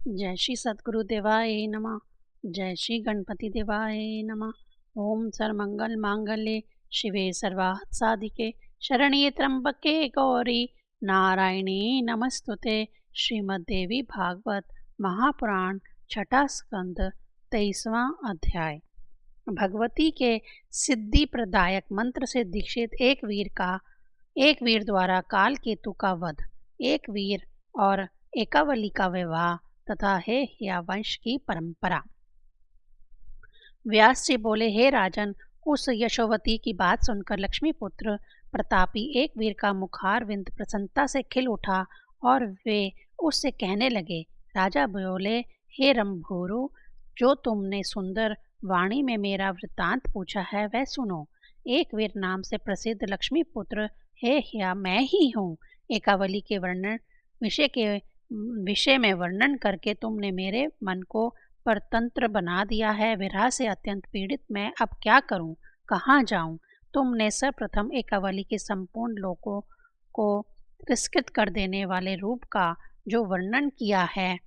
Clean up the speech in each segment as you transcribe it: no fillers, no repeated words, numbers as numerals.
जय श्री सद्गुरु देवाय नमः। जय श्री गणपति देवाय नमः। ओम सर्वमंगल मांगल्ये शिवे सर्वार्थ साधिके शरण्ये त्र्यंबके गौरी नारायणी नमस्तुते। श्रीमद्देवी भागवत महापुराण छठा स्कंद 23वां अध्याय। भगवती के सिद्धि प्रदायक मंत्र से दीक्षित एक वीर द्वारा काल केतु का वध, एक वीर और एकावली का विवाह तथा हे या वंश की परंपरा। व्यास जी बोले, हे राजन, उस यशोवती की बात सुनकर लक्ष्मीपुत्र प्रतापी एक वीर का मुखारविंद प्रसन्नता से खिल उठा और वे उससे कहने लगे। राजा बोले, हे रंभूरु, जो तुमने सुंदर वाणी में मेरा वृत्तांत पूछा है वह सुनो। एक वीर नाम से प्रसिद्ध लक्ष्मीपुत्र हे या मैं ही हूँ। एकावली के विषय में वर्णन करके तुमने मेरे मन को परतंत्र बना दिया है। विरह से अत्यंत पीड़ित मैं अब क्या करूं, कहाँ जाऊं। तुमने सर्वप्रथम एकावली के संपूर्ण लोकों को तिरस्कृत कर देने वाले रूप का जो वर्णन किया है,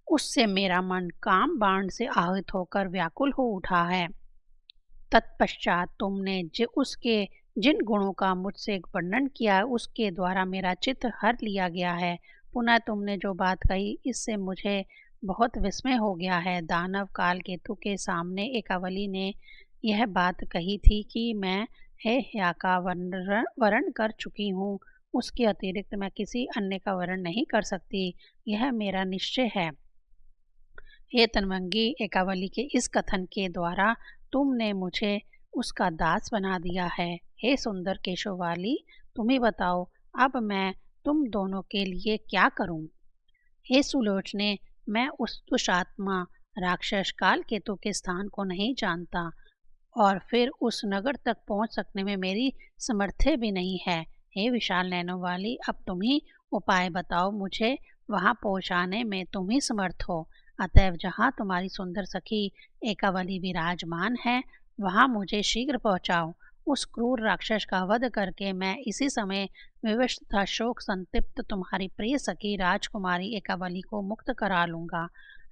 उससे मेरा मन काम बाण से आहत होकर व्याकुल हो उठा है। तत्पश्चात तुमने जिन गुणों का मुझसे वर्णन किया उसके द्वारा मेरा चित्त हर लिया गया है। पुनः तुमने जो बात कही इससे मुझे बहुत विस्मय हो गया है। दानव काल केतु के सामने एकावली ने यह बात कही थी कि मैं हे या का वर्ण कर चुकी हूँ, उसके अतिरिक्त मैं किसी अन्य का वर्ण नहीं कर सकती, यह मेरा निश्चय है। हे तन्वंगी, एकावली के इस कथन के द्वारा तुमने मुझे उसका दास बना दिया है। हे सुंदर केशवाली, तुम ही बताओ अब मैं तुम दोनों के लिए क्या करूं। हे सुलोचने, मैं उस दुष्टात्मा राक्षस काल केतु के स्थान को नहीं जानता और फिर उस नगर तक पहुंच सकने में मेरी समर्थ भी नहीं है। हे विशाल नैनों वाली, अब तुम ही उपाय बताओ, मुझे वहां पहुंचाने में तुम ही समर्थ हो। अतएव जहाँ तुम्हारी सुंदर सखी एकावली विराजमान है वहाँ मुझे शीघ्र पहुँचाओ। उस क्रूर राक्षस का वध करके मैं इसी समय विवश तथा शोक संतप्त तुम्हारी प्रिय सखी राजकुमारी एकावली को मुक्त करा लूँगा।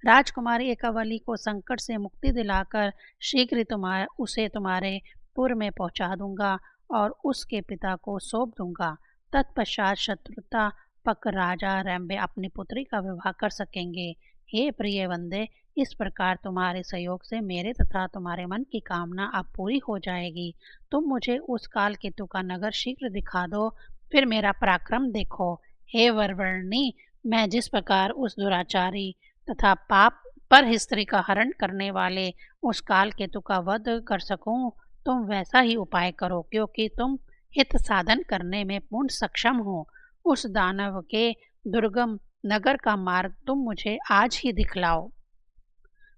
राजकुमारी एकावली को संकट से मुक्ति दिलाकर शीघ्र उसे तुम्हारे पुर में पहुँचा दूंगा और उसके पिता को सौंप दूंगा। तत्पश्चात शत्रुता पक राजा रंभे अपनी पुत्री का विवाह कर सकेंगे। हे प्रिय वंदे, इस प्रकार तुम्हारे सहयोग से मेरे तथा तुम्हारे मन की कामना अब पूरी हो जाएगी। तुम मुझे उस काल केतु का नगर शीघ्र दिखा दो, फिर मेरा पराक्रम देखो। हे वरवर्णी, मैं जिस प्रकार उस दुराचारी तथा पाप पर स्त्री का हरण करने वाले उस काल केतु का वध कर सकूं, तुम वैसा ही उपाय करो, क्योंकि तुम हित साधन करने में पूर्ण सक्षम हो। उस दानव के दुर्गम नगर का मार्ग तुम मुझे आज ही दिखलाओ।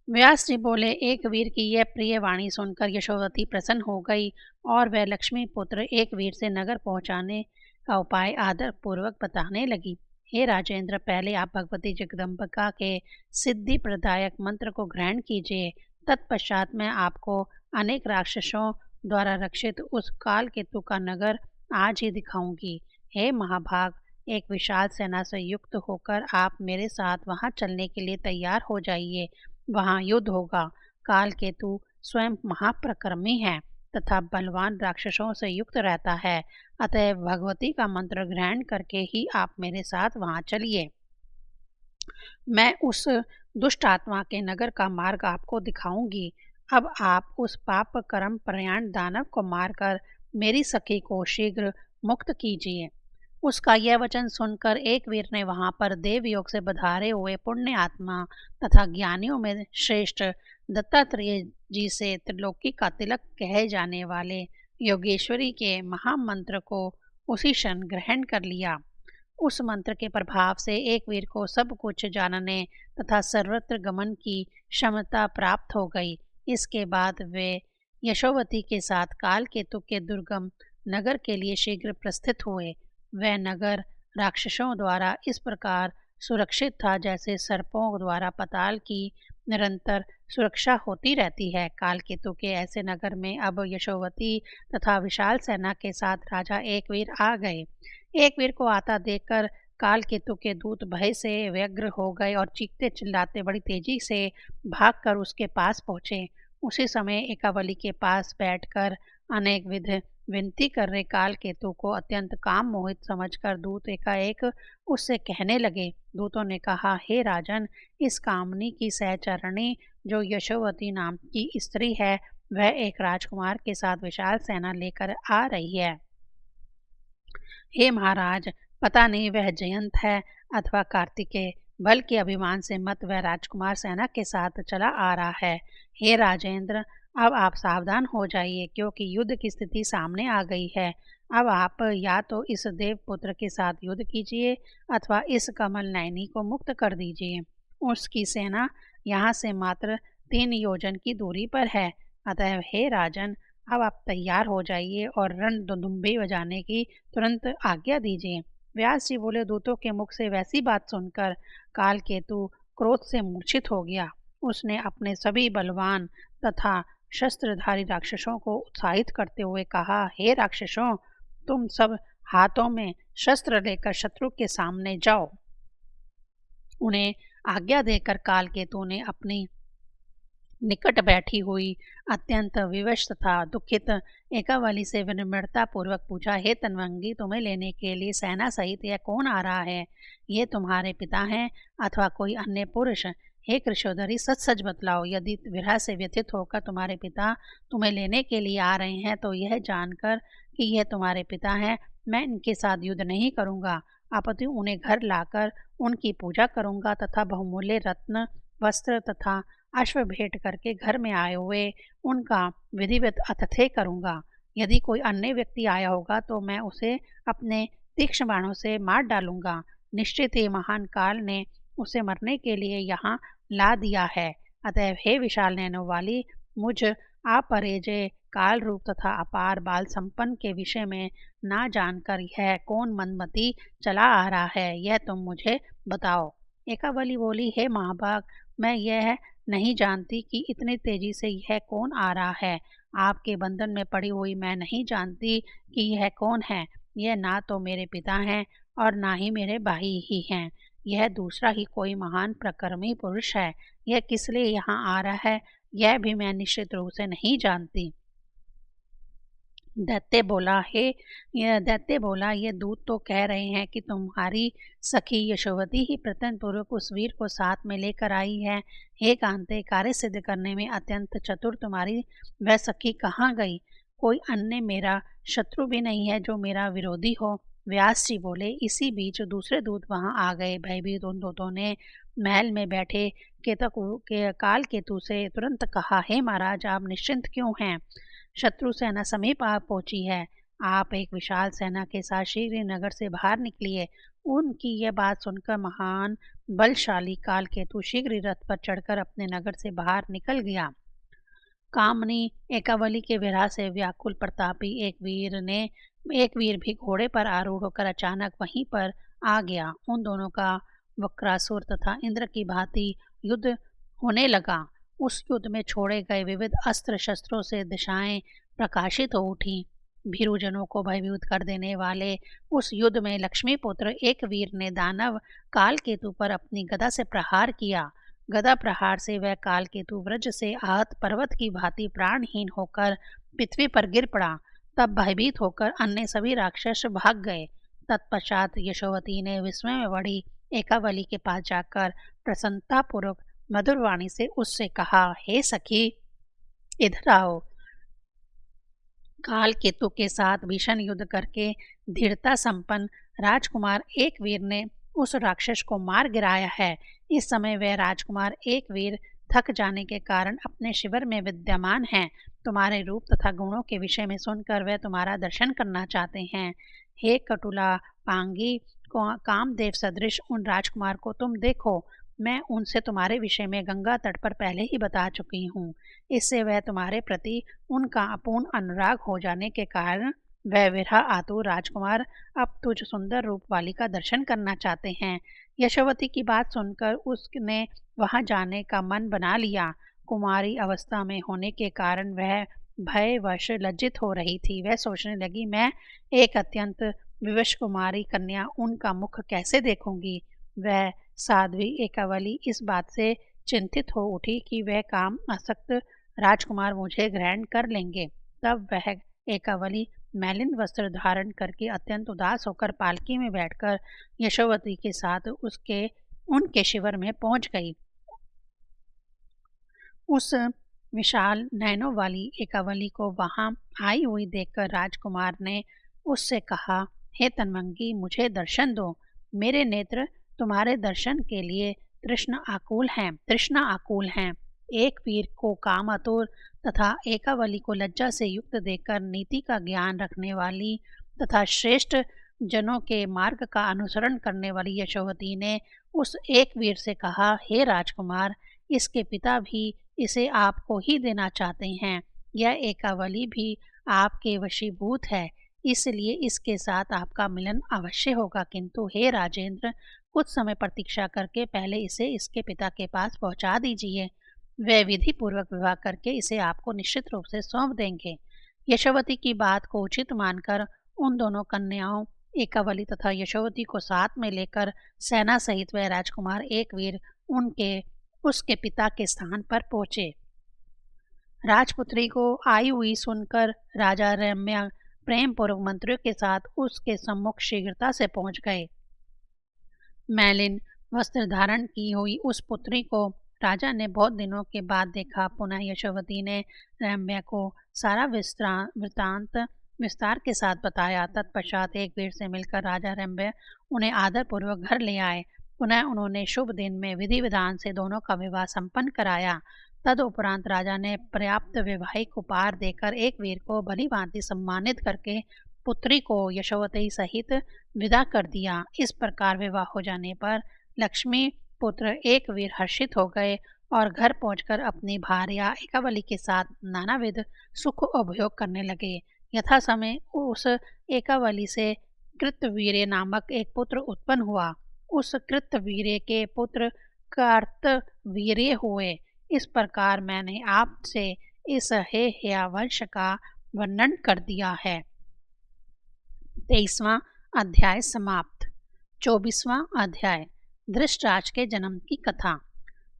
व्यास जी बोले, एक वीर की यह प्रिय वाणी सुनकर यशोवती प्रसन्न हो गई और वह लक्ष्मी पुत्र एक वीर से नगर पहुंचाने का उपाय आदर पूर्वक बताने लगी। हे राजेंद्र, पहले आप भगवती जगदम्बिका के सिद्धि प्रदायक मंत्र को ग्रहण कीजिए। तत्पश्चात मैं आपको अनेक राक्षसों द्वारा रक्षित उस काल केतु का नगर आज ही दिखाऊंगी। हे महाभाग, एक विशाल सेना से युक्त होकर आप मेरे साथ वहां चलने के लिए तैयार हो जाइए। वहां युद्ध होगा। काल केतु स्वयं महाप्रक्रमी है तथा बलवान राक्षसों से युक्त रहता है। अतएव भगवती का मंत्र ग्रहण करके ही आप मेरे साथ वहां चलिए। मैं उस दुष्ट आत्मा के नगर का मार्ग आपको दिखाऊंगी। अब आप उस पाप कर्म प्रयाण दानव को मारकर मेरी सखी को शीघ्र मुक्त कीजिए। उसका यह वचन सुनकर एक वीर ने वहां पर देवयोग से बधारे हुए पुण्य आत्मा तथा ज्ञानियों में श्रेष्ठ दत्तात्रेय जी से त्रिलोकी का तिलक कहे जाने वाले योगेश्वरी के महामंत्र को उसी क्षण ग्रहण कर लिया। उस मंत्र के प्रभाव से एक वीर को सब कुछ जानने तथा सर्वत्र गमन की क्षमता प्राप्त हो गई। इसके बाद वे यशोवती के साथ काल केतु के दुर्गम नगर के लिए शीघ्र प्रस्थित हुए। वह नगर राक्षसों द्वारा इस प्रकार सुरक्षित था जैसे सर्पों द्वारा पाताल की निरंतर सुरक्षा होती रहती है। काल केतु के ऐसे नगर में अब यशोवती तथा विशाल सेना के साथ राजा एकवीर आ गए। एकवीर को आता देखकर कालकेतु के दूत भय से व्यग्र हो गए और चीखते चिल्लाते बड़ी तेजी से भागकर उसके पास पहुंचे। उसी समय एकावली के पास बैठकर अनेक विध विनती कर रहे कालकेतु को अत्यंत काम मोहित समझकर दूत एकाएक उससे कहने लगे। दूतों ने कहा, हे राजन, इस कामनी की सहचरणी जो यशोवती नाम की स्त्री है, वह एक राजकुमार के साथ विशाल सेना लेकर आ रही है। हे महाराज, पता नहीं वह जयंत है अथवा कार्तिकेय, बल के अभिमान से मत वह राजकुमार सेना के साथ चला आ रहा है। हे राजेंद्र, अब आप सावधान हो जाइए, क्योंकि युद्ध की स्थिति सामने आ गई है। अब आप या तो इस देवपुत्र के साथ युद्ध कीजिए अथवा इस कमल नयनी को मुक्त कर दीजिए। उसकी सेना यहाँ से मात्र 3 योजन की दूरी पर है। अतः हे राजन, अब आप तैयार हो जाइए और रणदुंदुभि बजाने की तुरंत आज्ञा दीजिए। व्यास जी बोले, दूतों के मुख से वैसी बात सुनकर कालकेतु क्रोध से मूर्छित हो गया। उसने अपने सभी बलवान तथा शस्त्रधारी राक्षसों को उत्साहित करते हुए कहा, हे राक्षसों, तुम सब हाथों में शस्त्र लेकर शत्रु के सामने जाओ। उन्हें आज्ञा देकर कालकेतु ने अपनी निकट बैठी हुई अत्यंत विवश तथा दुखित एकावली से विनम्रता पूर्वक पूछा, हे तन्वंगी, तुम्हें लेने के लिए सेना सहित यह कौन आ रहा है? ये तुम्हारे पिता हैं अथवा कोई अन्य पुरुष? हे कृशोधरी, सच सच बतलाओ। यदि विरह से व्यथित होकर तुम्हारे पिता तुम्हें लेने के लिए आ रहे हैं तो यह जानकर कि यह तुम्हारे पिता हैं, मैं इनके साथ युद्ध नहीं करूँगा, अपितु उन्हें घर लाकर उनकी पूजा करूँगा तथा बहुमूल्य रत्न, वस्त्र तथा अश्व भेंट करके घर में आए हुए उनका विधिवत अतिथ्य करूँगा। यदि कोई अन्य व्यक्ति आया होगा तो मैं उसे अपने तीक्ष्ण बाणों से मार डालूंगा। निश्चित ही महान काल ने उसे मरने के लिए यहाँ ला दिया है। अतः हे विशाल नैनों वाली, मुझ अपरिजय काल रूप तथा अपार बाल संपन्न के विषय में ना जानकर यह कौन मनमती चला आ रहा है, यह तुम मुझे बताओ। एकावली बोली, हे महाभाग, मैं यह नहीं जानती कि इतनी तेजी से यह कौन आ रहा है। आपके बंधन में पड़ी हुई मैं नहीं जानती कि यह कौन है। यह ना तो मेरे पिता हैं और ना ही मेरे भाई ही हैं। यह दूसरा ही कोई महान प्रकर्मी पुरुष है। यह किस लिए यहाँ आ रहा है, यह भी मैं निश्चित रूप से नहीं जानती। दैत्य बोला, ये दूत तो कह रहे हैं कि तुम्हारी सखी यशोवती ही प्रयत्न पूर्वक उस वीर को साथ में लेकर आई है। हे कांते, कार्य सिद्ध करने में अत्यंत चतुर तुम्हारी वह सखी कहाँ गई? कोई अन्य मेरा शत्रु भी नहीं है जो मेरा विरोधी हो। व्यास जी बोले, इसी बीच दूसरे दूत वहां आ गए। भयभीत उन दूतों ने महल में बैठे केतकु के काल केतु से तुरंत कहा, हे महाराज, आप निश्चिंत क्यों हैं? शत्रु सेना समीप आ पहुंची है। आप एक विशाल सेना के साथ शीघ्र नगर से बाहर निकलिए। उनकी यह बात सुनकर महान बलशाली कालकेतु शीघ्र रथ पर चढ़कर अपने नगर से बाहर निकल गया। कामनी एकावली के विरह से व्याकुल प्रतापी एक वीर भी घोड़े पर आरूढ़ होकर अचानक वहीं पर आ गया। उन दोनों का वक्रासुर तथा इंद्र की भांति युद्ध होने लगा। उस युद्ध में छोड़े गए विविध अस्त्र शस्त्रों से दिशाएं प्रकाशित हो उठी। भीरुजनों को भयभीत कर देने वाले उस युद्ध में लक्ष्मीपुत्र एक वीर ने दानव कालकेतु पर अपनी गदा से प्रहार किया। गदा प्रहार से वह कालकेतु वज्र से आहत पर्वत की भांति प्राणहीन होकर पृथ्वी पर गिर पड़ा। तब भयभीत होकर अन्य सभी राक्षस भाग गए। तत्पश्चात यशोवती ने विस्मय में पड़ी एकावली के पास जाकर प्रसन्नतापूर्वक मधुर वाणी से उससे कहा, हे सखी, इधर आओ। काल केतु के साथ भीषण युद्ध करके धीरता संपन्न राजकुमार एक वीर ने उस राक्षस को मार गिराया है। इस समय वह राजकुमार एक वीर थक जाने के कारण अपने शिविर में विद्यमान हैं। तुम्हारे रूप तथा गुणों के विषय में सुनकर वह तुम्हारा दर्शन करना चाहते हैं। हे कटुला पांगी, कामदेव सदृश उन राजकुमार को तुम देखो। मैं उनसे तुम्हारे विषय में गंगा तट पर पहले ही बता चुकी हूँ। इससे वह तुम्हारे प्रति उनका अपूर्ण अनुराग हो जाने के कारण वह विरह आतुर राजकुमार अब तुझ सुंदर रूप वाली का दर्शन करना चाहते हैं। यशोवती की बात सुनकर उसने वहां जाने का मन बना लिया। कुमारी अवस्था में होने के कारण वह भयवश लज्जित हो रही थी। वह सोचने लगी, मैं एक अत्यंत विवश कुमारी कन्या उनका मुख कैसे देखूंगी। वह साध्वी एकावली इस बात से चिंतित हो उठी कि वह काम आसक्त राजकुमार मुझे ग्रहण कर लेंगे। तब वह एकावली मैलिन वस्त्र धारण करके अत्यंत उदास होकर पालकी में बैठकर यशोवती के साथ उनके शिविर में पहुंच गई। उस विशाल नैनों वाली एकावली को वहां आई हुई देखकर राजकुमार ने उससे कहा, हे तन्वंगी, मुझे दर्शन दो। मेरे नेत्र तुम्हारे दर्शन के लिए तृष्णा आकुल हैं। एक वीर को काम आतुर तथा एकावली को लज्जा से युक्त देखकर नीति का ज्ञान रखने वाली तथा श्रेष्ठ जनों के मार्ग का अनुसरण करने वाली यशोवती ने उस एक वीर से कहा, हे राजकुमार, इसके पिता भी इसे आपको ही देना चाहते हैं। यह एकावली भी आपके वशीभूत है, इसलिए इसके साथ आपका मिलन अवश्य होगा। किंतु हे राजेंद्र, कुछ समय प्रतीक्षा करके पहले इसे इसके पिता के पास पहुंचा दीजिए। वे विधि पूर्वक विवाह करके इसे आपको निश्चित रूप से सौंप देंगे। यशोवती की बात को उचित मानकर उन दोनों कन्याओं एकावली तथा यशोवती को साथ में लेकर सेना सहित वह राजकुमार एक वीर उसके पिता के स्थान पर पहुंचे। राजपुत्री को आई हुई सुनकर राजा रम्या प्रेम पूर्वक मंत्रियों के साथ उसके सम्मुख शीघ्रता से पहुंच गए। मैलिन वस्त्र धारण की हुई उस पुत्री को राजा ने बहुत दिनों के बाद देखा। पुनः यशोवती ने रम्या को सारा वृतांत विस्तार के साथ बताया। तत्पश्चात एक वीर से मिलकर राजा रम्या उन्हें आदर पूर्वक घर ले आए। पुनः उन्होंने शुभ दिन में विधि विधान से दोनों का विवाह संपन्न कराया। तदुपरांत राजा ने पर्याप्त वैवाहिक उपहार देकर एक वीर को भली भांति सम्मानित करके पुत्री को यशोवती सहित विदा कर दिया। इस प्रकार विवाह हो जाने पर लक्ष्मी पुत्र एक वीर हर्षित हो गए और घर पहुंचकर अपनी भार्या एकावली के साथ नानाविध सुख उपभोग करने लगे। यथा समय उस एकावली से कृतवीर्य नामक एक पुत्र उत्पन्न हुआ। उस कृतवीर्य के पुत्र कार्तवीर्य हुए। इस प्रकार मैंने आपसे इस हेया वंश का वर्णन कर दिया है। 23वां अध्याय समाप्त। 24वां अध्याय धृतराष्ट्र के जन्म की कथा।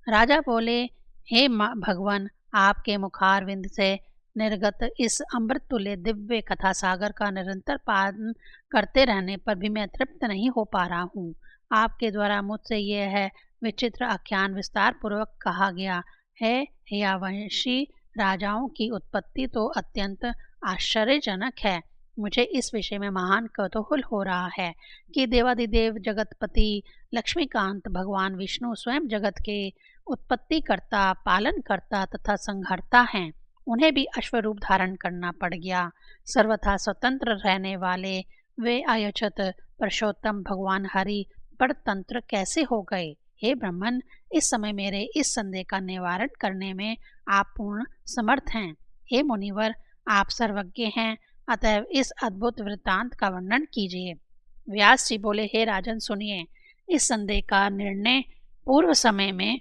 राजा बोले, हे भगवान, आपके मुखारविंद से निर्गत इस अमृत तुल्य दिव्य कथा सागर का निरंतर पान करते रहने पर भी मैं तृप्त नहीं हो पा रहा हूँ। आपके द्वारा मुझसे यह है विचित्र आख्यान विस्तार पूर्वक कहा गया है। हेयावंशी राजाओं की उत्पत्ति तो अत्यंत आश्चर्यजनक है। मुझे इस विषय में महान कौतूहल हो रहा है कि देवादिदेव जगतपति लक्ष्मीकांत भगवान विष्णु स्वयं जगत के उत्पत्तिकर्ता, पालनकर्ता तथा संहारता हैं। उन्हें भी अश्वरूप धारण करना पड़ गया। सर्वथा स्वतंत्र रहने वाले वे अयच्छत पुरुषोत्तम भगवान हरि परतंत्र कैसे हो गए। हे ब्रह्मन, इस समय मेरे इस संदेह का निवारण करने में आप पूर्ण समर्थ हैं। हे मुनिवर, आप सर्वज्ञ हैं, अतएव इस अद्भुत वृत्तांत का वर्णन कीजिए। व्यास जी बोले, हे राजन, सुनिए। इस संदेह का निर्णय पूर्व समय में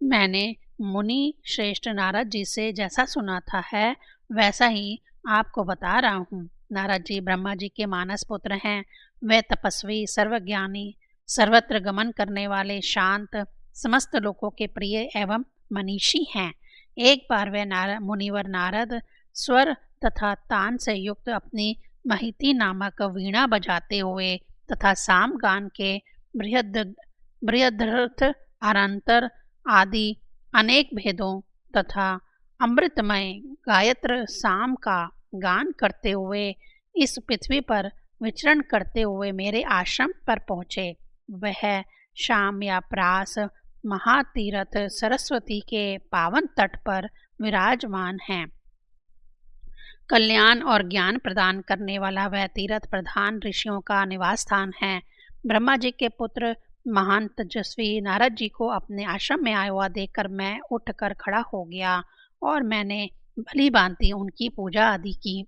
मैंने मुनि श्रेष्ठ नारद जी से जैसा सुना था है वैसा ही आपको बता रहा हूँ। नारद जी ब्रह्मा जी के मानस पुत्र हैं। वे तपस्वी, सर्वज्ञानी, सर्वत्र गमन करने वाले, शांत, समस्त लोगों के प्रिय एवं मनीषी हैं। एक बार वे मुनिवर नारद स्वर तथा तान से युक्त अपनी महिती नामक वीणा बजाते हुए तथा सामगान के बृहद्रथ अनंतर आदि अनेक भेदों तथा अमृतमय गायत्र साम का गान करते हुए इस पृथ्वी पर विचरण करते हुए मेरे आश्रम पर पहुँचे। वह शाम या प्रास महातीरथ सरस्वती के पावन तट पर विराजमान हैं। कल्याण और ज्ञान प्रदान करने वाला वह तीर्थ प्रधान ऋषियों का निवास स्थान है। ब्रह्मा जी के पुत्र महान तेजस्वी नारद जी को अपने आश्रम में आया हुआ देखकर मैं उठकर खड़ा हो गया और मैंने भली भांति उनकी पूजा आदि की।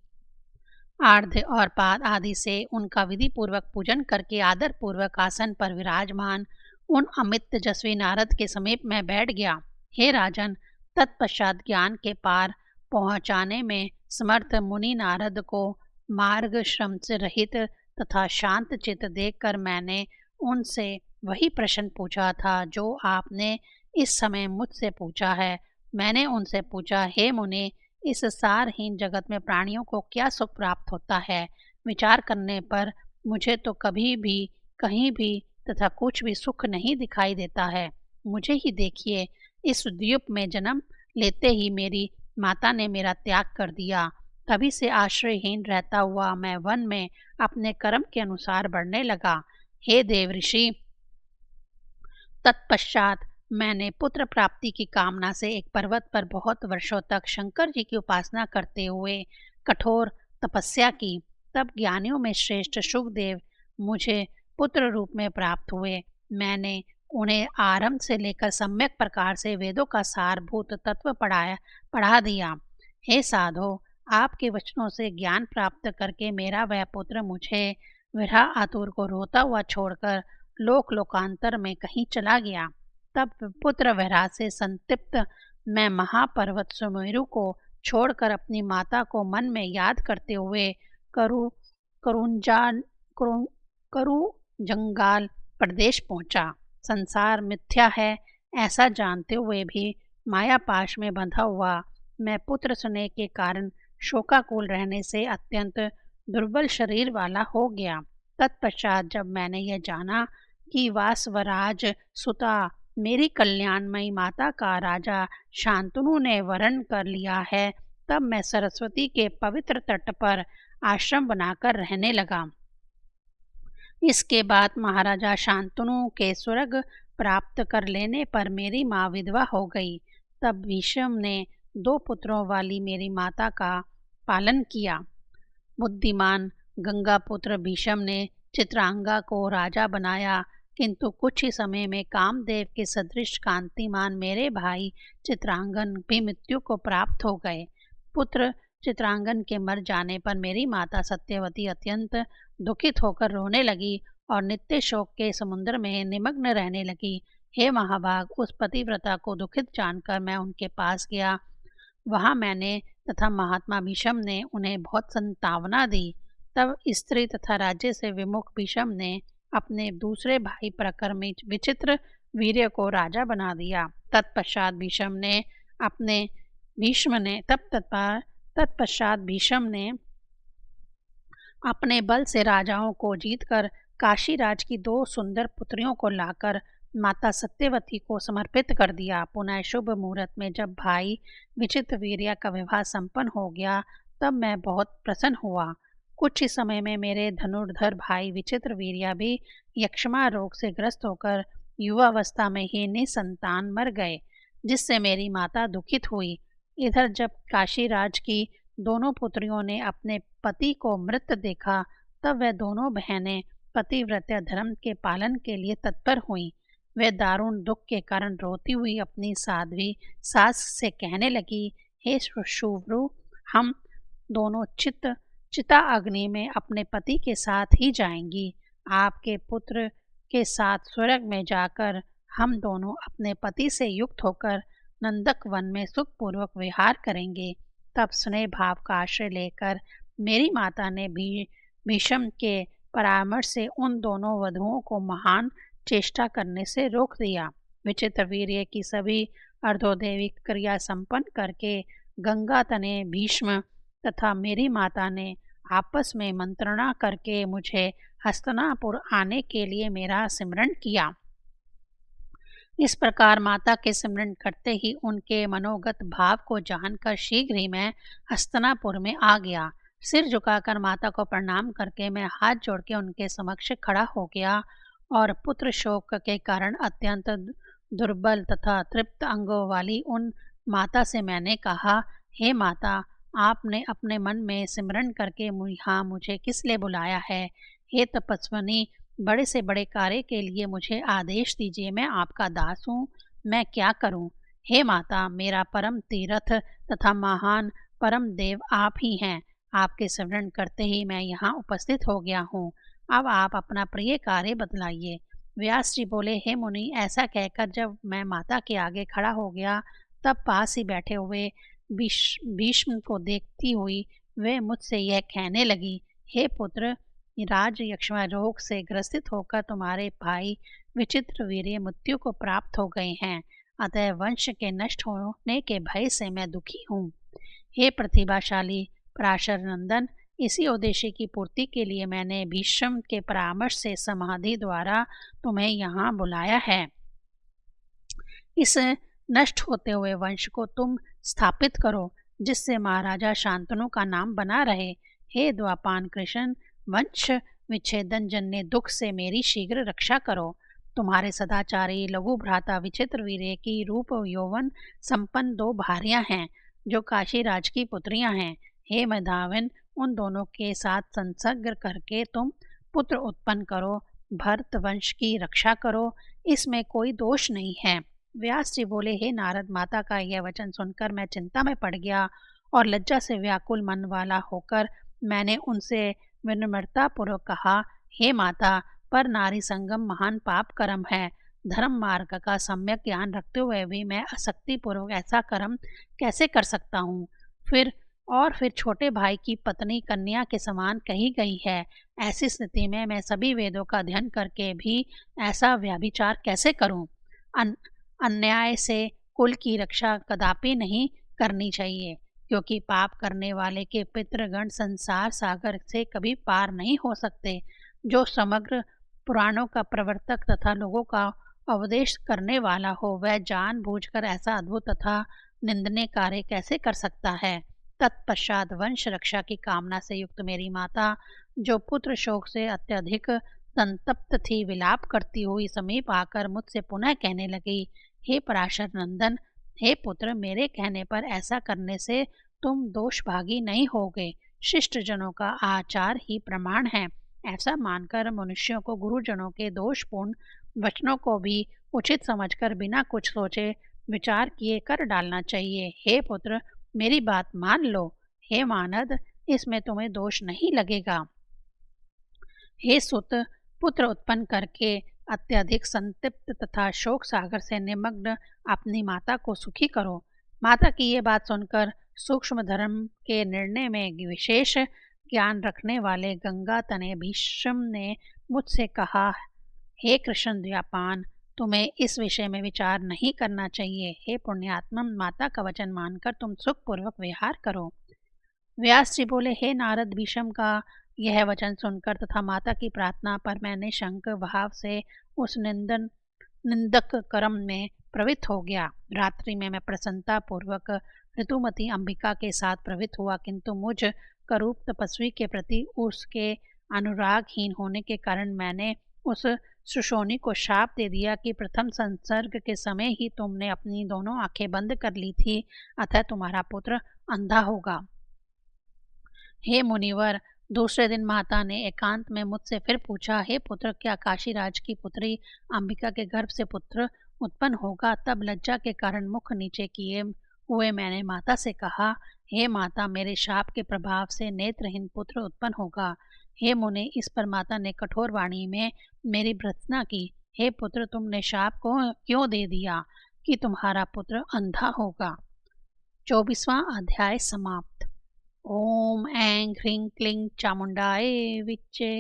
आर्ध और पाद आदि से उनका विधि पूर्वक पूजन करके आदर पूर्वक आसन पर विराजमान उन अमित तेजस्वी नारद के समीप मैं बैठ गया। हे राजन, तत्पश्चात ज्ञान के पार पहुँचाने में समर्थ मुनि नारद को मार्ग श्रम से रहित तथा शांत चित्त देखकर मैंने उनसे वही प्रश्न पूछा था जो आपने इस समय मुझसे पूछा है। मैंने उनसे पूछा, हे मुनि, इस सारहीन जगत में प्राणियों को क्या सुख प्राप्त होता है? विचार करने पर मुझे तो कभी भी, कहीं भी तथा कुछ भी सुख नहीं दिखाई देता है। मुझे ही देखिए, इस द्वीप में जन्म लेते ही मेरी माता ने मेरा त्याग कर दिया। तभी से आश्रयहीन रहता हुआ मैं वन में अपने कर्म के अनुसार बढ़ने लगा। हे देव ऋषि, तत्पश्चात मैंने पुत्र प्राप्ति की कामना से एक पर्वत पर बहुत वर्षों तक शंकर जी की उपासना करते हुए कठोर तपस्या की। तब ज्ञानियों में श्रेष्ठ शुकदेव मुझे पुत्र रूप में प्राप्त हुए। मैंने उन्हें आरंभ से लेकर सम्यक प्रकार से वेदों का सारभूत तत्व पढ़ा दिया। हे साधो, आपके वचनों से ज्ञान प्राप्त करके मेरा वह पुत्र मुझे विरह आतुर को रोता हुआ छोड़कर लोकांतर में कहीं चला गया। तब पुत्र विरह से संतप्त मैं महापर्वत सुमेरु को छोड़कर अपनी माता को मन में याद करते हुए करु करुंजान करु करु जंगाल प्रदेश पहुंचा। संसार मिथ्या है ऐसा जानते हुए भी माया पाश में बंधा हुआ मैं पुत्र सुने के कारण शोकाकुल रहने से अत्यंत दुर्बल शरीर वाला हो गया। तत्पश्चात जब मैंने यह जाना कि वासवराज सुता मेरी कल्याणमयी माता का राजा शांतनु ने वरण कर लिया है, तब मैं सरस्वती के पवित्र तट पर आश्रम बनाकर रहने लगा। इसके बाद महाराजा शांतनु के स्वर्ग प्राप्त कर लेने पर मेरी माँ विधवा हो गई। तब भीष्म ने 2 पुत्रों वाली मेरी माता का पालन किया। बुद्धिमान गंगापुत्र भीष्म ने चित्रांगा को राजा बनाया, किंतु कुछ ही समय में कामदेव के सदृश कांतिमान मेरे भाई चित्रांगन भी मृत्यु को प्राप्त हो गए। पुत्र चित्रांगन के मर जाने पर मेरी माता सत्यवती अत्यंत दुखित होकर रोने लगी और नित्य शोक के समुद्र में निमग्न रहने लगी। हे महाभाग, उस पतिव्रता को दुखित जानकर मैं उनके पास गया। वहाँ मैंने तथा महात्मा भीष्म ने उन्हें बहुत संतावना दी। तब स्त्री तथा राज्य से विमुख भीष्म ने अपने दूसरे भाई प्रकर्मी विचित्र वीर्य को राजा बना दिया। तत्पश्चात भीष्म ने अपने बल से राजाओं को जीतकर काशीराज की 2 सुंदर पुत्रियों को लाकर माता सत्यवती को समर्पित कर दिया। पुनः शुभ मुहूर्त में जब भाई विचित्र वीर्य का विवाह संपन्न हो गया, तब मैं बहुत प्रसन्न हुआ। कुछ ही समय में मेरे धनुर्धर भाई विचित्र वीर्य भी यक्ष्मा रोग से ग्रस्त होकर युवावस्था में ही निसंतान मर गए, जिससे मेरी माता दुखित हुई। इधर जब काशीराज की दोनों पुत्रियों ने अपने पति को मृत देखा, तब वह दोनों बहनें पतिव्रता धर्म के पालन के लिए तत्पर हुईं। वे दारुण दुख के कारण रोती हुई अपनी साध्वी सास से कहने लगी, हे शुभ्रु, हम दोनों चिता अग्नि में अपने पति के साथ ही जाएंगी। आपके पुत्र के साथ स्वर्ग में जाकर हम दोनों अपने पति से युक्त होकर नंदक वन में सुखपूर्वक विहार करेंगे। तब स्नेह भाव का आश्रय लेकर मेरी माता ने भीष्म के परामर्श से उन दोनों वधुओं को महान चेष्टा करने से रोक दिया। विचित्र वीर्य की सभी अर्धोदैविक क्रिया संपन्न करके गंगा तने भीष्म तथा मेरी माता ने आपस में मंत्रणा करके मुझे हस्तिनापुर आने के लिए मेरा सिमरण किया। इस प्रकार माता के सिमरण करते ही उनके मनोगत भाव को जानकर शीघ्र ही मैं हस्तिनापुर में आ गया। सिर झुकाकर माता को प्रणाम करके मैं हाथ जोड़ के उनके समक्ष खड़ा हो गया और पुत्र शोक के कारण अत्यंत दुर्बल तथा तृप्त अंगों वाली उन माता से मैंने कहा, हे माता, आपने अपने मन में सिमरण करके यहाँ मुझे किस लिए बुलाया है? हे तपस्विनी, बड़े से बड़े कार्य के लिए मुझे आदेश दीजिए, मैं आपका दास हूँ, मैं क्या करूँ? हे माता, मेरा परम तीर्थ तथा महान परम देव आप ही हैं। आपके स्मरण करते ही मैं यहाँ उपस्थित हो गया हूँ। अब आप अपना प्रिय कार्य बतलाइए। व्यास जी बोले, हे मुनि, ऐसा कहकर जब मैं माता के आगे खड़ा हो गया, तब पास ही बैठे हुए भीष्म को देखती हुई वे मुझसे यह कहने लगी, हे पुत्र, राज यक्ष्मा रोग से ग्रसित होकर तुम्हारे भाई विचित्र वीर्य मृत्यु को प्राप्त हो गए हैं, अतः वंश के नष्ट होने के भय से मैं दुखी हूँ। हे प्रतिभाशाली पराशर नंदन, इसी उद्देश्य की पूर्ति के लिए मैंने भीष्म के परामर्श से समाधि द्वारा तुम्हें यहाँ बुलाया है। इस नष्ट होते हुए वंश को तुम स्थापित करो, जिससे महाराजा शांतनु का नाम बना रहे। हे द्वापान कृष्ण, वंश विच्छेदन जन्य दुख से मेरी शीघ्र रक्षा करो। तुम्हारे सदाचारी लघु भ्राता विचित्र वीर्य की रूप यौवन संपन्न 2 भार्यां हैं, जो काशी राज की पुत्रियां हैं। हे मेधाविन, उन दोनों के साथ संसर्ग करके तुम पुत्र उत्पन्न करो, भरत वंश की रक्षा करो, इसमें कोई दोष नहीं है। व्यास जी बोले, हे नारद, माता का यह वचन सुनकर मैं चिंता में पड़ गया और लज्जा से व्याकुल मन वाला होकर मैंने उनसे विनम्रता पूर्वक कहा, हे माता, पर नारी संगम महान पाप कर्म है। धर्म मार्ग का सम्यक ज्ञान रखते हुए भी मैं आसक्ति पूर्वक ऐसा कर्म कैसे कर सकता हूँ। फिर छोटे भाई की पत्नी कन्या के समान कही गई है। ऐसी स्थिति में मैं सभी वेदों का अध्ययन करके भी ऐसा व्यभिचार कैसे करूँ। अन्याय से कुल की रक्षा कदापि नहीं करनी चाहिए, क्योंकि पाप करने वाले के पितृगण संसार सागर से कभी पार नहीं हो सकते। जो समग्र पुराणों का प्रवर्तक तथा लोगों का उपदेश करने वाला हो, वह जानबूझकर ऐसा अद्भुत तथा निंदनीय कार्य कैसे कर सकता है। तत्पश्चात वंश रक्षा की कामना से युक्त मेरी माता, जो पुत्र शोक से अत्यधिक संतप्त थी, विलाप करती हुई समीप आकर मुझसे पुनः कहने लगी, हे पराशर नंदन, हे पुत्र, मेरे कहने पर ऐसा करने से तुम दोषभागी नहीं होगे। शिष्ट जनों का आचार ही प्रमाण है। ऐसा मानकर मनुष्यों को गुरुजनों के दोषपूर्ण वचनों को भी उचित समझकर बिना कुछ सोचे विचार किए कर डालना चाहिए। हे पुत्र, मेरी बात मान लो। हे मानद, इसमें तुम्हें दोष नहीं लगेगा। हे सुत, पुत्र उत्पन्न करके अत्यधिक संतप्त तथा शोक सागर से निमग्न अपनी माता को सुखी करो। माता की ये बात सुनकर सूक्ष्म धर्म के निर्णय में विशेष ज्ञान रखने वाले गंगा तनय भीष्म ने मुझसे कहा, हे कृष्ण द्व्यापान, तुम्हें इस विषय में विचार नहीं करना चाहिए। हे पुण्यात्मा, माता का वचन मानकर तुम सुखपूर्वक विहार करो। व्यास जी बोले, हे नारद, भीष्म का यह वचन सुनकर तथा माता की प्रार्थना पर मैंने शंक भाव से उस निंदक कर्म में प्रवृत्त हो गया। रात्रि में मैं प्रसन्नता पूर्वक ऋतुमती अंबिका के साथ प्रवृत्त हुआ, किंतु मुझ करूप तपस्वी के प्रति उसके अनुरागहीन होने के कारण मैंने उस सुशोनी को शाप दे दिया कि प्रथम संसर्ग के समय ही तुमने अपनी दोनों आंखें बंद कर ली थी, अतः तुम्हारा पुत्र अंधा होगा। हे मुनिवर, दूसरे दिन माता ने एकांत में मुझसे फिर पूछा, हे पुत्र, क्या काशीराज की पुत्री अंबिका के गर्भ से पुत्र उत्पन्न होगा? तब लज्जा के कारण मुख नीचे किए हुए मैंने माता से कहा, हे माता, मेरे शाप के प्रभाव से नेत्रहीन पुत्र उत्पन्न होगा। हे मुने, इस पर माता ने कठोर वाणी में मेरी भर्त्सना की। हे पुत्र, तुमने शाप को क्यों दे दिया कि तुम्हारा पुत्र अंधा होगा। 24वां अध्याय समाप्त। ओम ऐं ह्रीं क्लीं चामुंडाय विच्चे।